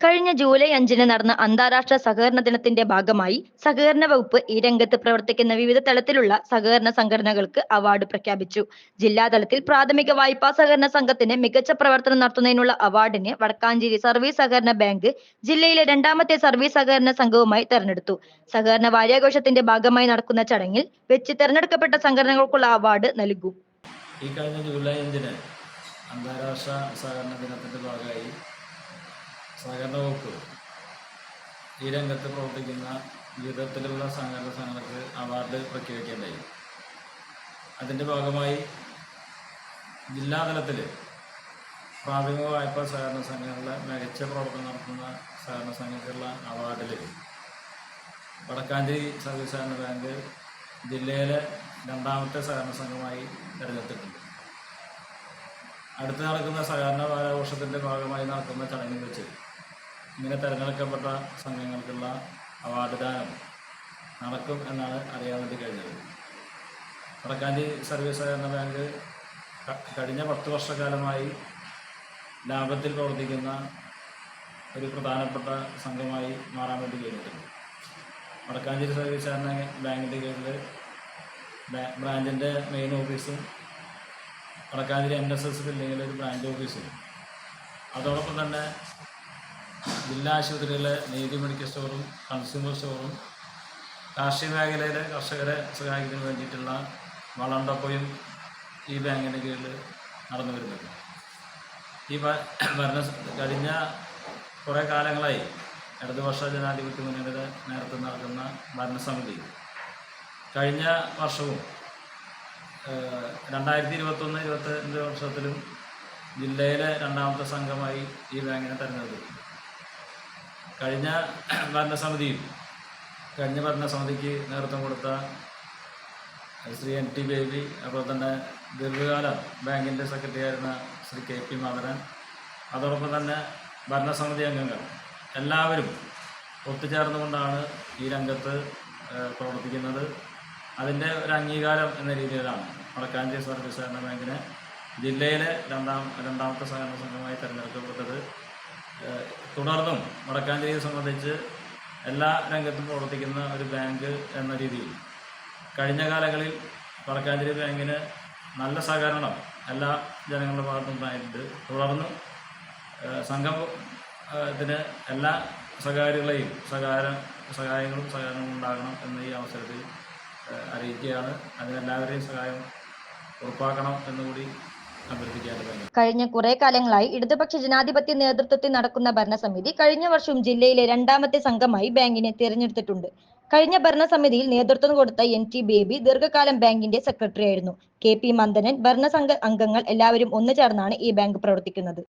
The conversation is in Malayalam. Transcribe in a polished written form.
കഴിഞ്ഞ ജൂലൈ 5-ന് നടന്ന അന്താരാഷ്ട്ര സഹകരണ ദിനത്തിന്റെ ഭാഗമായി സഹകരണ വകുപ്പ് ഈ രംഗത്ത് പ്രവർത്തിക്കുന്ന വിവിധ തലത്തിലുള്ള സഹകരണ സംഘടനകൾക്ക് അവാർഡ് പ്രഖ്യാപിച്ചു. ജില്ലാതലത്തിൽ പ്രാഥമിക വായ്പാ സഹകരണ സംഘത്തിന് മികച്ച പ്രവർത്തനം നടത്തുന്നതിനുള്ള അവാർഡിന് വടക്കാഞ്ചേരി സർവീസ് സഹകരണ ബാങ്ക് ജില്ലയിലെ രണ്ടാമത്തെ സർവീസ് സഹകരണ സംഘവുമായി തെരഞ്ഞെടുത്തു. സഹകരണ വാര്യാഘോഷത്തിന്റെ ഭാഗമായി നടക്കുന്ന ചടങ്ങിൽ വെച്ച് തെരഞ്ഞെടുക്കപ്പെട്ട സംഘടനകൾക്കുള്ള അവാർഡ് നൽകും. ഈ കഴിഞ്ഞ ജൂലൈ 5-ന് അന്താരാഷ്ട്ര സഹകരണ ദിനത്തിൻ്റെ ഭാഗമായി സഹകരണ വകുപ്പ് ഈ രംഗത്ത് പ്രവർത്തിക്കുന്ന വിധത്തിലുള്ള സഹകരണ സംഘങ്ങൾക്ക് അവാർഡ് പ്രഖ്യാപിക്കുകയുണ്ടായി. അതിൻ്റെ ഭാഗമായി ജില്ലാതലത്തിൽ പ്രാഥമിക വായ്പാ സഹകരണ സംഘങ്ങളുടെ മികച്ച പ്രവർത്തനം നടത്തുന്ന സഹകരണ സംഘങ്ങൾക്കുള്ള അവാർഡിൽ വടക്കാഞ്ചേരി സർവീസ് സഹകരണ ബാങ്ക് ജില്ലയിലെ രണ്ടാമത്തെ സഹകരണ സംഘമായി തിരഞ്ഞെടുത്തിട്ടുണ്ട്. അടുത്ത് നടക്കുന്ന സഹകരണ വാരാഘോഷത്തിൻ്റെ ഭാഗമായി നടക്കുന്ന ചടങ്ങിൽ വെച്ച് ഇങ്ങനെ തിരഞ്ഞെടുക്കപ്പെട്ട സംഘങ്ങൾക്കുള്ള അവാർഡ് ദാനം നടക്കും എന്നാണ് അറിയാൻ വേണ്ടി കഴിഞ്ഞത്. വടക്കാഞ്ചേരി സർവീസ് സഹകരണ ബാങ്ക് കഴിഞ്ഞ 10 വർഷക്കാലമായി ലാഭത്തിൽ പ്രവർത്തിക്കുന്ന ഒരു പ്രധാനപ്പെട്ട സംഘമായി മാറാൻ വേണ്ടി കഴിഞ്ഞിട്ടുണ്ട്. വടക്കാഞ്ചേരി സർവീസ് സഹകരണ ബാങ്കിൻ്റെ കീഴിൽ ബ്രാഞ്ചിൻ്റെ മെയിൻ ഓഫീസും വടക്കാഞ്ചേരി NSS ബിൽഡിങ്ങിൽ ഒരു ബ്രാഞ്ച് ഓഫീസും അതോടൊപ്പം തന്നെ ജില്ലാ ആശുപത്രിയിലെ നീതി മെഡിക്കൽ സ്റ്റോറും കൺസ്യൂമർ സ്റ്റോറും കാർഷിക മേഖലയിലെ കർഷകരെ സഹായിക്കുന്നതിന് വേണ്ടിയിട്ടുള്ള വളണ്ടപ്പയും ഈ ബാങ്കിൻ്റെ കീഴിൽ നടന്നു വരുന്നുണ്ട്. ഈ കഴിഞ്ഞ കുറേ കാലങ്ങളായി ഇടതുപക്ഷ ജനാധിപത്യ മുന്നണിയുടെ നേതൃത്വം നടക്കുന്ന ഭരണസമിതി കഴിഞ്ഞ വർഷവും 2021-22 വർഷത്തിലും ജില്ലയിലെ രണ്ടാമത്തെ സംഘമായി ഈ ബാങ്കിനെ തെരഞ്ഞെടുത്തു. കഴിഞ്ഞ ഭരണസമിതിക്ക് നേതൃത്വം കൊടുത്ത ശ്രീ NT ബേബി, അതുപോലെ തന്നെ ദീർഘകാലം ബാങ്കിൻ്റെ സെക്രട്ടറി ആയിരുന്ന ശ്രീ KP മദനൻ, അതോടൊപ്പം തന്നെ ഭരണസമിതി അംഗങ്ങൾ എല്ലാവരും ഒത്തുചേർന്നുകൊണ്ടാണ് ഈ രംഗത്ത് പ്രവർത്തിക്കുന്നത്. അതിൻ്റെ ഒരു അംഗീകാരം എന്ന രീതിയിലാണ് വടക്കാഞ്ചേരി സർവീസ് സഹകരണ ബാങ്കിനെ ജില്ലയിലെ രണ്ടാമത്തെ സഹകരണ സംഘമായി തിരഞ്ഞെടുക്കപ്പെട്ടത്. തുടർന്നും വടക്കാഞ്ചേരിയെ സംബന്ധിച്ച് എല്ലാ രംഗത്തും പ്രവർത്തിക്കുന്ന ഒരു ബാങ്ക് എന്ന രീതിയിൽ കഴിഞ്ഞ കാലങ്ങളിൽ വടക്കാഞ്ചേരി ബാങ്കിന് നല്ല സഹകരണം എല്ലാ ജനങ്ങളുടെ ഭാഗത്തും ഉണ്ടായിട്ടുണ്ട്. തുടർന്നും സംഘത്തിന് എല്ലാ സഹകാരികളെയും സഹായങ്ങളും ഉണ്ടാകണം എന്ന് ഈ അവസരത്തിൽ അറിയിക്കുകയാണ്. അതിനെല്ലാവരെയും സഹായം ഉറപ്പാക്കണം എന്നുകൂടി അഭ്യർത്ഥിക്കാറുണ്ട്. കഴിഞ്ഞ കുറെ കാലങ്ങളായി ഇടതുപക്ഷ ജനാധിപത്യ നേതൃത്വത്തിൽ നടക്കുന്ന ഭരണസമിതി കഴിഞ്ഞ വർഷവും ജില്ലയിലെ രണ്ടാമത്തെ സംഘമായി ബാങ്കിനെ തിരഞ്ഞെടുത്തിട്ടുണ്ട്. കഴിഞ്ഞ ഭരണസമിതിയിൽ നേതൃത്വം കൊടുത്ത NT ബേബി ദീർഘകാലം ബാങ്കിന്റെ സെക്രട്ടറി ആയിരുന്നു. KP മന്ദനൻ, ഭരണസംഘ അംഗങ്ങൾ എല്ലാവരും ഒന്നു ചേർന്നാണ് ഈ ബാങ്ക് പ്രവർത്തിക്കുന്നത്.